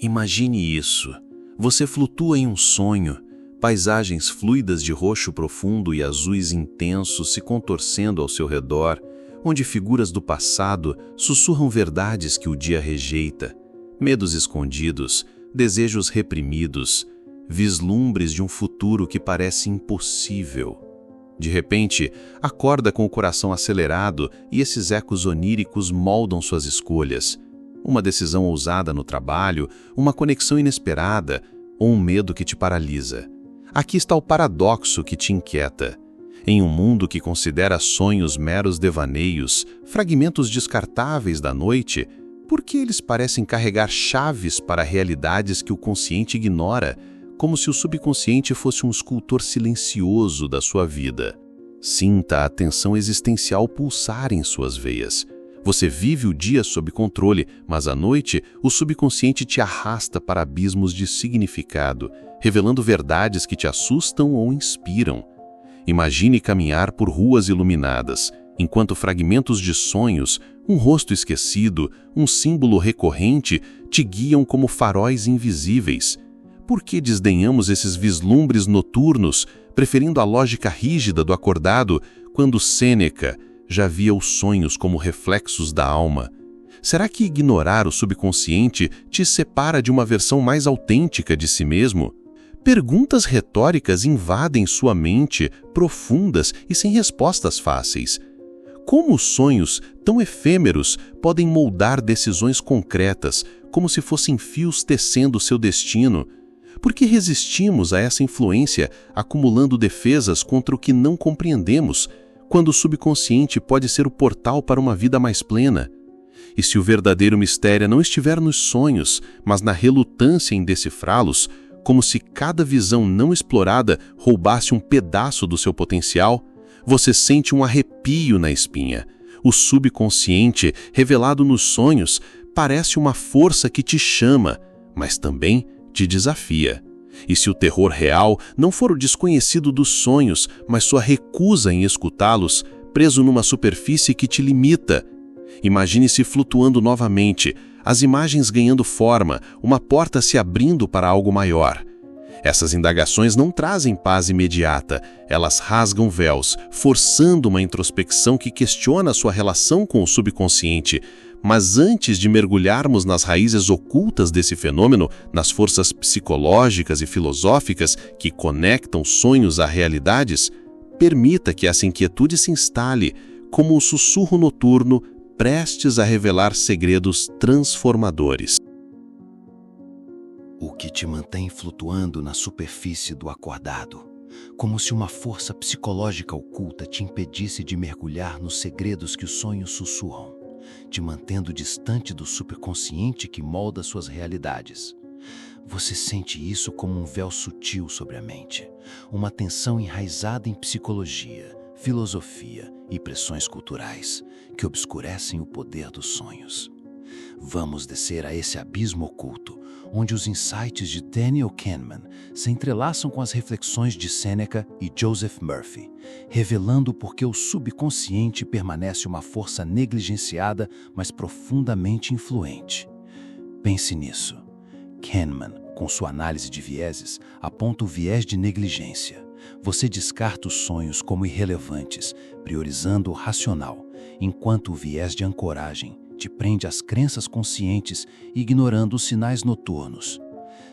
Imagine isso. Você flutua em um sonho, paisagens fluidas de roxo profundo e azuis intensos se contorcendo ao seu redor, onde figuras do passado sussurram verdades que o dia rejeita, medos escondidos, desejos reprimidos, vislumbres de um futuro que parece impossível. De repente, acorda com o coração acelerado e esses ecos oníricos moldam suas escolhas. Uma decisão ousada no trabalho, uma conexão inesperada ou um medo que te paralisa. Aqui está o paradoxo que te inquieta. Em um mundo que considera sonhos meros devaneios, fragmentos descartáveis da noite, por que eles parecem carregar chaves para realidades que o consciente ignora, como se o subconsciente fosse um escultor silencioso da sua vida? Sinta a tensão existencial pulsar em suas veias. Você vive o dia sob controle, mas à noite o subconsciente te arrasta para abismos de significado, revelando verdades que te assustam ou inspiram. Imagine caminhar por ruas iluminadas, enquanto fragmentos de sonhos, um rosto esquecido, um símbolo recorrente te guiam como faróis invisíveis. Por que desdenhamos esses vislumbres noturnos, preferindo a lógica rígida do acordado, quando Sêneca já via os sonhos como reflexos da alma? Será que ignorar o subconsciente te separa de uma versão mais autêntica de si mesmo? Perguntas retóricas invadem sua mente, profundas e sem respostas fáceis. Como os sonhos, tão efêmeros, podem moldar decisões concretas, como se fossem fios tecendo seu destino? Por que resistimos a essa influência, acumulando defesas contra o que não compreendemos, quando o subconsciente pode ser o portal para uma vida mais plena? E se o verdadeiro mistério não estiver nos sonhos, mas na relutância em decifrá-los, como se cada visão não explorada roubasse um pedaço do seu potencial? Você sente um arrepio na espinha. O subconsciente, revelado nos sonhos, parece uma força que te chama, mas também te desafia. E se o terror real não for o desconhecido dos sonhos, mas sua recusa em escutá-los, preso numa superfície que te limita? Imagine-se flutuando novamente, as imagens ganhando forma, uma porta se abrindo para algo maior. Essas indagações não trazem paz imediata, elas rasgam véus, forçando uma introspecção que questiona sua relação com o subconsciente. Mas antes de mergulharmos nas raízes ocultas desse fenômeno, nas forças psicológicas e filosóficas que conectam sonhos a realidades, permita que essa inquietude se instale como um sussurro noturno prestes a revelar segredos transformadores. O que te mantém flutuando na superfície do acordado, como se uma força psicológica oculta te impedisse de mergulhar nos segredos que os sonhos sussurram, te mantendo distante do superconsciente que molda suas realidades. Você sente isso como um véu sutil sobre a mente, uma tensão enraizada em psicologia, filosofia e pressões culturais que obscurecem o poder dos sonhos. Vamos descer a esse abismo oculto, onde os insights de Daniel Kahneman se entrelaçam com as reflexões de Sêneca e Joseph Murphy, revelando por que o subconsciente permanece uma força negligenciada, mas profundamente influente. Pense nisso. Kahneman, com sua análise de vieses, aponta o viés de negligência. Você descarta os sonhos como irrelevantes, priorizando o racional, enquanto o viés de ancoragem te prende às crenças conscientes, ignorando os sinais noturnos.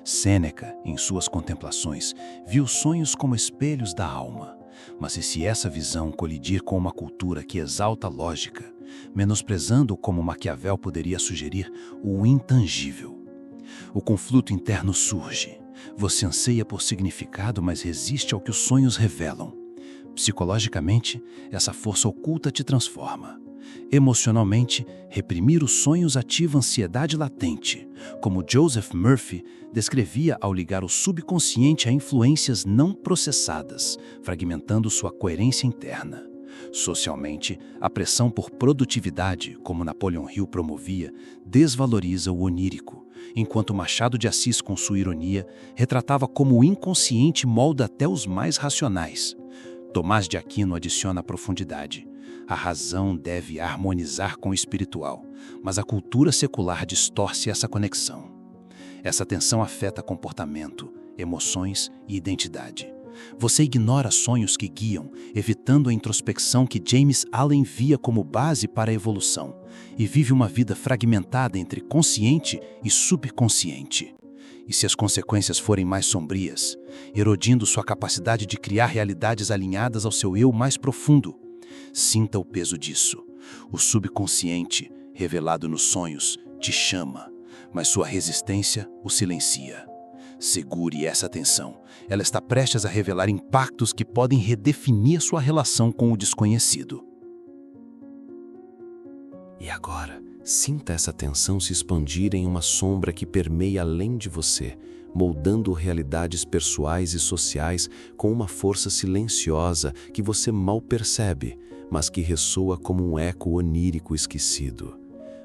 Sêneca, em suas contemplações, viu sonhos como espelhos da alma. Mas e se essa visão colidir com uma cultura que exalta a lógica, menosprezando como Maquiavel poderia sugerir o intangível? O conflito interno surge. Você anseia por significado, mas resiste ao que os sonhos revelam. Psicologicamente, essa força oculta te transforma. Emocionalmente, reprimir os sonhos ativa ansiedade latente, como Joseph Murphy descrevia ao ligar o subconsciente a influências não processadas, fragmentando sua coerência interna. Socialmente, a pressão por produtividade, como Napoleon Hill promovia, desvaloriza o onírico, enquanto Machado de Assis, com sua ironia, retratava como o inconsciente molda até os mais racionais. Tomás de Aquino adiciona profundidade. A razão deve harmonizar com o espiritual, mas a cultura secular distorce essa conexão. Essa tensão afeta comportamento, emoções e identidade. Você ignora sonhos que guiam, evitando a introspecção que James Allen via como base para a evolução, e vive uma vida fragmentada entre consciente e subconsciente. E se as consequências forem mais sombrias, erodindo sua capacidade de criar realidades alinhadas ao seu eu mais profundo, sinta o peso disso. O subconsciente, revelado nos sonhos, te chama, mas sua resistência o silencia. Segure essa tensão. Ela está prestes a revelar impactos que podem redefinir sua relação com o desconhecido. E agora, sinta essa tensão se expandir em uma sombra que permeia além de você, moldando realidades pessoais e sociais com uma força silenciosa que você mal percebe, mas que ressoa como um eco onírico esquecido.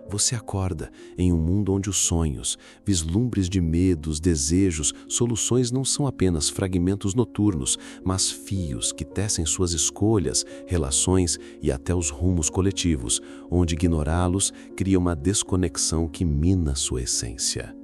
Você acorda em um mundo onde os sonhos, vislumbres de medos, desejos, soluções não são apenas fragmentos noturnos, mas fios que tecem suas escolhas, relações e até os rumos coletivos, onde ignorá-los cria uma desconexão que mina sua essência.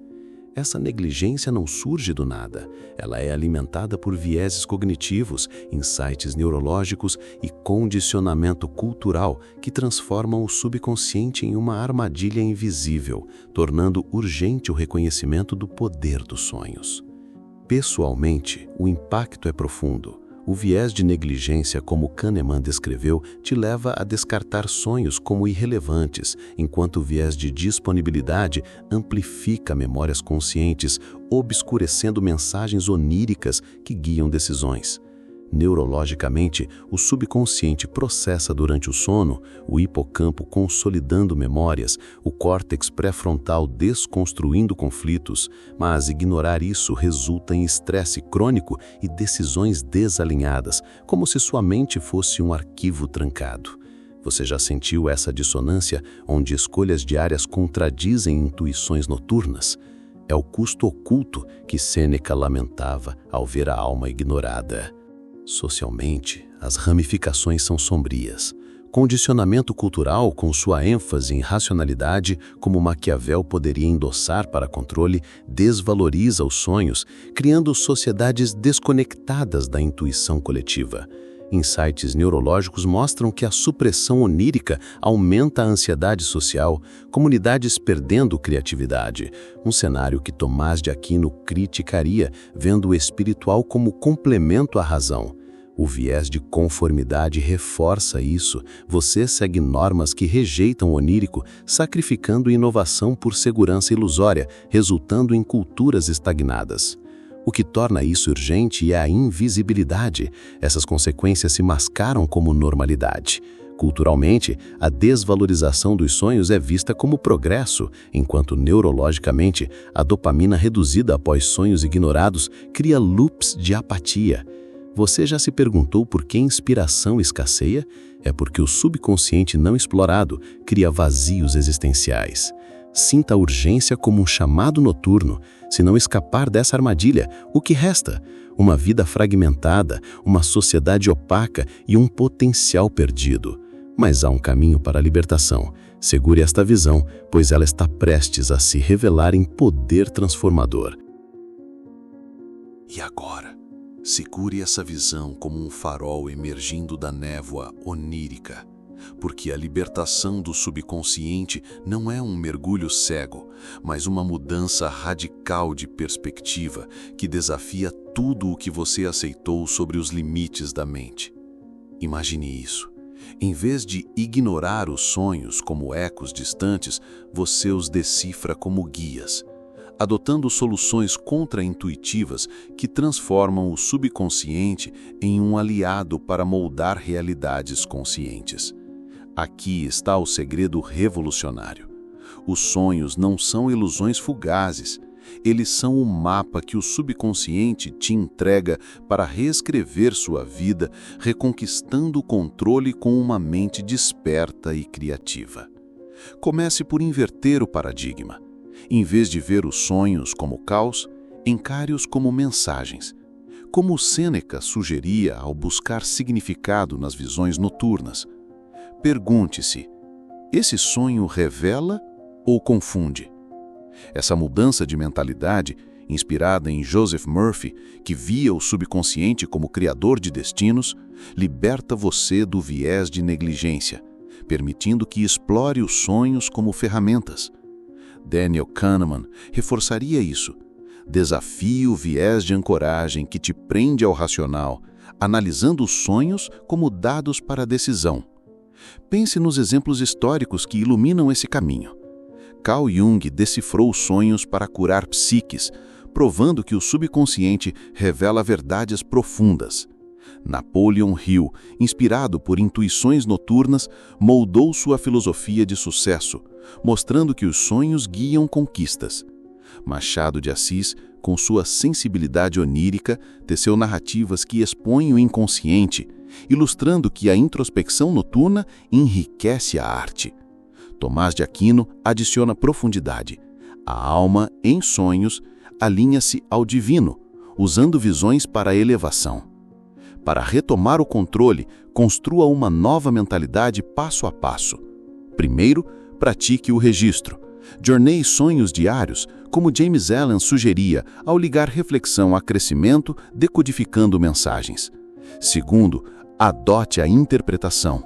Essa negligência não surge do nada, ela é alimentada por vieses cognitivos, insights neurológicos e condicionamento cultural que transformam o subconsciente em uma armadilha invisível, tornando urgente o reconhecimento do poder dos sonhos. Pessoalmente, o impacto é profundo. O viés de negligência, como Kahneman descreveu, te leva a descartar sonhos como irrelevantes, enquanto o viés de disponibilidade amplifica memórias conscientes, obscurecendo mensagens oníricas que guiam decisões. Neurologicamente, o subconsciente processa durante o sono, o hipocampo consolidando memórias, o córtex pré-frontal desconstruindo conflitos, mas ignorar isso resulta em estresse crônico e decisões desalinhadas, como se sua mente fosse um arquivo trancado. Você já sentiu essa dissonância, onde escolhas diárias contradizem intuições noturnas? É o custo oculto que Sêneca lamentava ao ver a alma ignorada. Socialmente, as ramificações são sombrias. Condicionamento cultural, com sua ênfase em racionalidade, como Maquiavel poderia endossar para controle, desvaloriza os sonhos, criando sociedades desconectadas da intuição coletiva. Insights neurológicos mostram que a supressão onírica aumenta a ansiedade social, comunidades perdendo criatividade, um cenário que Tomás de Aquino criticaria, vendo o espiritual como complemento à razão. O viés de conformidade reforça isso. Você segue normas que rejeitam o onírico, sacrificando inovação por segurança ilusória, resultando em culturas estagnadas. O que torna isso urgente é a invisibilidade. Essas consequências se mascaram como normalidade. Culturalmente, a desvalorização dos sonhos é vista como progresso, enquanto neurologicamente, a dopamina reduzida após sonhos ignorados cria loops de apatia. Você já se perguntou por que a inspiração escasseia? É porque o subconsciente não explorado cria vazios existenciais. Sinta a urgência como um chamado noturno. Se não escapar dessa armadilha, o que resta? Uma vida fragmentada, uma sociedade opaca e um potencial perdido. Mas há um caminho para a libertação. Segure esta visão, pois ela está prestes a se revelar em poder transformador. E agora, segure essa visão como um farol emergindo da névoa onírica. Porque a libertação do subconsciente não é um mergulho cego, mas uma mudança radical de perspectiva que desafia tudo o que você aceitou sobre os limites da mente. Imagine isso. Em vez de ignorar os sonhos como ecos distantes, você os decifra como guias, adotando soluções contraintuitivas que transformam o subconsciente em um aliado para moldar realidades conscientes. Aqui está o segredo revolucionário. Os sonhos não são ilusões fugazes. Eles são o mapa que o subconsciente te entrega para reescrever sua vida, reconquistando o controle com uma mente desperta e criativa. Comece por inverter o paradigma. Em vez de ver os sonhos como caos, encare-os como mensagens. Como Sêneca sugeria ao buscar significado nas visões noturnas. Pergunte-se: esse sonho revela ou confunde? Essa mudança de mentalidade, inspirada em Joseph Murphy, que via o subconsciente como criador de destinos, liberta você do viés de negligência, permitindo que explore os sonhos como ferramentas. Daniel Kahneman reforçaria isso. Desafie o viés de ancoragem que te prende ao racional, analisando os sonhos como dados para a decisão. Pense nos exemplos históricos que iluminam esse caminho. Carl Jung decifrou sonhos para curar psiques, provando que o subconsciente revela verdades profundas. Napoleon Hill, inspirado por intuições noturnas, moldou sua filosofia de sucesso, mostrando que os sonhos guiam conquistas. Machado de Assis, com sua sensibilidade onírica, teceu narrativas que expõem o inconsciente, ilustrando que a introspecção noturna enriquece a arte. Tomás de Aquino adiciona profundidade. A alma, em sonhos, alinha-se ao divino, usando visões para a elevação. Para retomar o controle, construa uma nova mentalidade passo a passo. Primeiro, pratique o registro. Jorneie sonhos diários, como James Allen sugeria ao ligar reflexão a crescimento, decodificando mensagens. Segundo, adote a interpretação.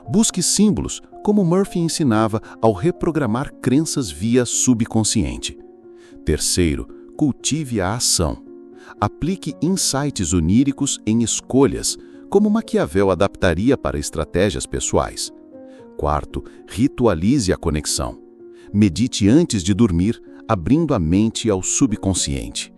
Busque símbolos, como Murphy ensinava ao reprogramar crenças via subconsciente. Terceiro, cultive a ação. Aplique insights oníricos em escolhas, como Maquiavel adaptaria para estratégias pessoais. Quarto, ritualize a conexão. Medite antes de dormir, abrindo a mente ao subconsciente.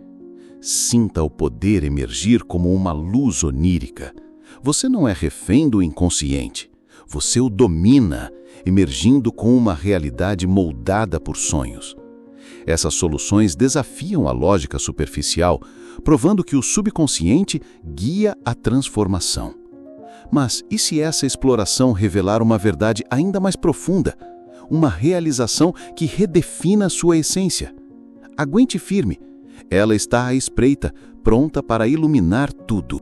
Sinta o poder emergir como uma luz onírica. Você não é refém do inconsciente. Você o domina, emergindo com uma realidade moldada por sonhos. Essas soluções desafiam a lógica superficial, provando que o subconsciente guia a transformação. Mas e se essa exploração revelar uma verdade ainda mais profunda? Uma realização que redefina sua essência? Aguente firme. Ela está à espreita, pronta para iluminar tudo.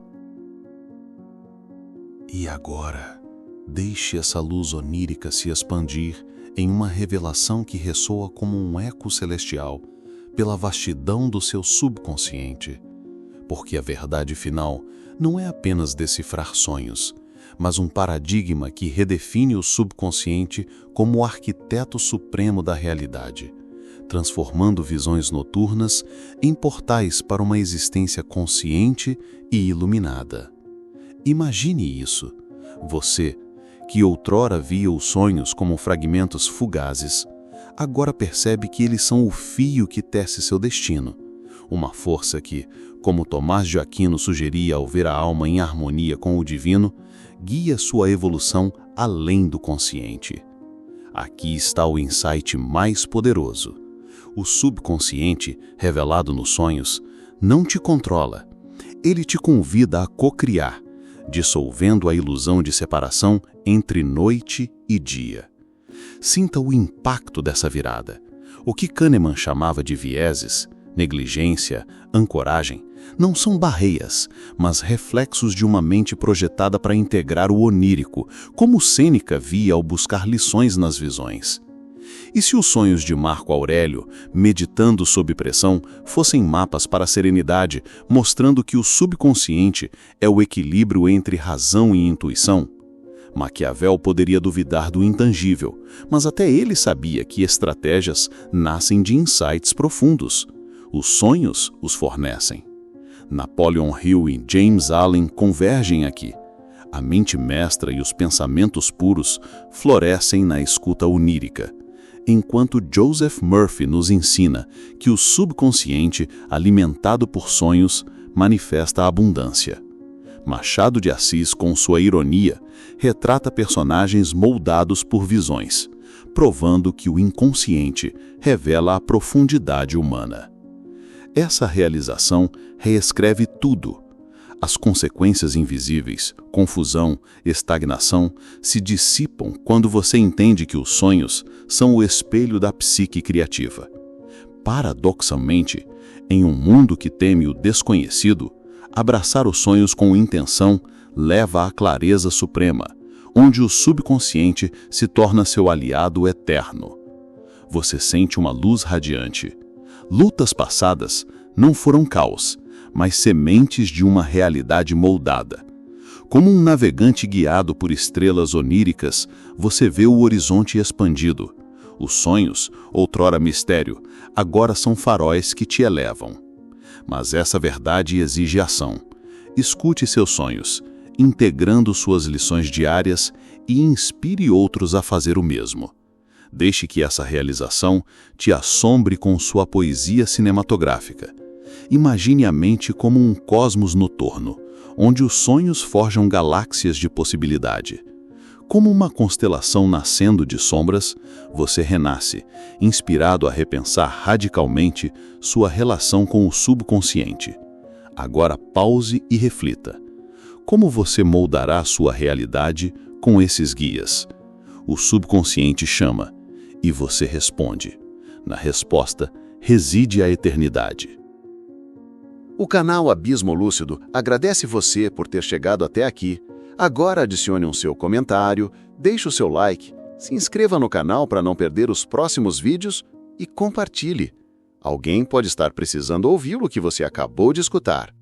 E agora, deixe essa luz onírica se expandir em uma revelação que ressoa como um eco celestial pela vastidão do seu subconsciente. Porque a verdade final não é apenas decifrar sonhos, mas um paradigma que redefine o subconsciente como o arquiteto supremo da realidade, transformando visões noturnas em portais para uma existência consciente e iluminada. Imagine isso. Você, que outrora via os sonhos como fragmentos fugazes, agora percebe que eles são o fio que tece seu destino. Uma força que, como Tomás de Aquino sugeria ao ver a alma em harmonia com o divino, guia sua evolução além do consciente. Aqui está o insight mais poderoso. O subconsciente, revelado nos sonhos, não te controla. Ele te convida a cocriar, dissolvendo a ilusão de separação entre noite e dia. Sinta o impacto dessa virada. O que Kahneman chamava de vieses, negligência, ancoragem, não são barreiras, mas reflexos de uma mente projetada para integrar o onírico, como Sêneca via ao buscar lições nas visões. E se os sonhos de Marco Aurélio, meditando sob pressão, fossem mapas para a serenidade, mostrando que o subconsciente é o equilíbrio entre razão e intuição? Maquiavel poderia duvidar do intangível, mas até ele sabia que estratégias nascem de insights profundos. Os sonhos os fornecem. Napoleon Hill e James Allen convergem aqui. A mente mestra e os pensamentos puros florescem na escuta onírica, enquanto Joseph Murphy nos ensina que o subconsciente, alimentado por sonhos, manifesta abundância. Machado de Assis, com sua ironia, retrata personagens moldados por visões, provando que o inconsciente revela a profundidade humana. Essa realização reescreve tudo. As consequências invisíveis, confusão, estagnação, se dissipam quando você entende que os sonhos são o espelho da psique criativa. Paradoxalmente, em um mundo que teme o desconhecido, abraçar os sonhos com intenção leva à clareza suprema, onde o subconsciente se torna seu aliado eterno. Você sente uma luz radiante. Lutas passadas não foram caos, mas sementes de uma realidade moldada. Como um navegante guiado por estrelas oníricas, você vê o horizonte expandido. Os sonhos, outrora mistério, agora são faróis que te elevam. Mas essa verdade exige ação. Escute seus sonhos, integrando suas lições diárias e inspire outros a fazer o mesmo. Deixe que essa realização te assombre com sua poesia cinematográfica. Imagine a mente como um cosmos noturno, onde os sonhos forjam galáxias de possibilidade. Como uma constelação nascendo de sombras, você renasce, inspirado a repensar radicalmente sua relação com o subconsciente. Agora pause e reflita. Como você moldará sua realidade com esses guias? O subconsciente chama, e você responde. Na resposta reside a eternidade. O canal Abismo Lúcido agradece você por ter chegado até aqui. Agora adicione um seu comentário, deixe o seu like, se inscreva no canal para não perder os próximos vídeos e compartilhe. Alguém pode estar precisando ouvir o que você acabou de escutar.